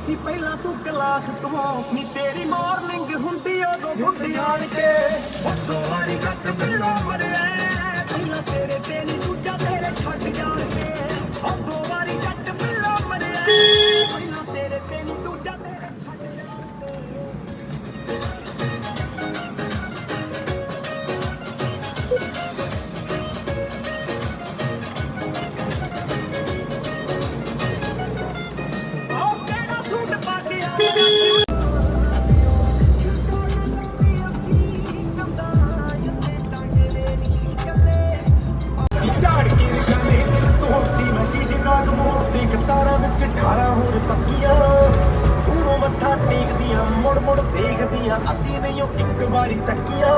ਸੀ ਪਹਿਲਾਂ ਤੂੰ ਕਲਾਸ ਤੋਂ ਨੀ ਤੇਰੀ ਮਾਰਨਿੰਗ ਹੁੰਦੀ ਉਦੋਂ ਗੁੱਡ ਜਾਣ ਕੇ ਉਦੋਂ ਵਾਰੀ ਘੱਟ ਬਿੱਲਾ ਮਰਿਆ ਪਹਿਲਾਂ ਤੇਰੇ ਤੇ ਨੀ ਦੂਜਾ ਤੇਰੇ ਛੱਡ ਜਾਣ ਕੇ ਉਦੋਂ ਵਾਰੀ ਘੱਟ ਬਿੱਲਾ ਮਰਿਆ ਪਹਿਲਾਂ ਤੇਰੇ ਤੇ ਨੀ ਦੂਜਾ ਤੇਰੇ ਛੱਡ ਜਾਣ ਤੇ ਮੁੜ ਮੁੜ ਦੇਖਦੀਆਂ ਅਸੀਂ ਨਹੀਂ ਇੱਕ ਵਾਰੀ ਤੱਕੀਆਂ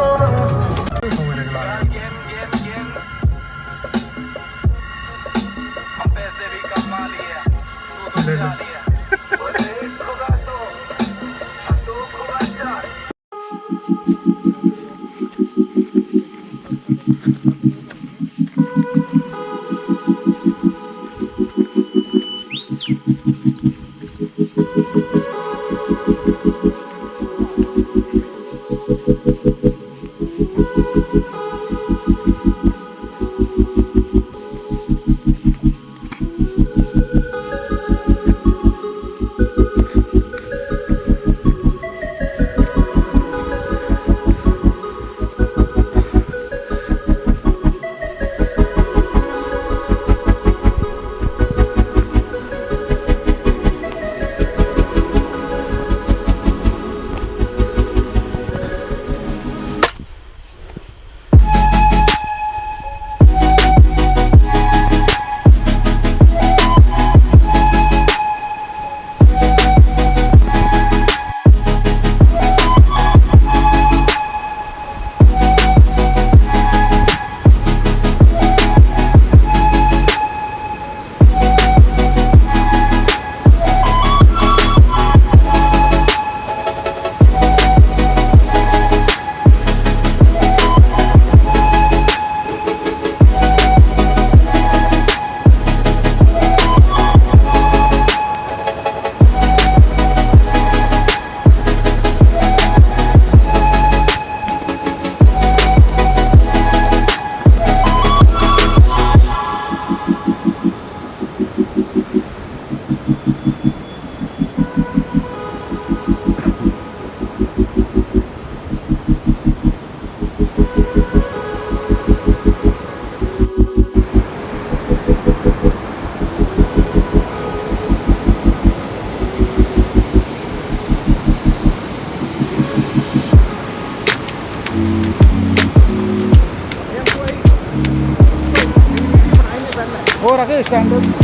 और आगे स्टैंड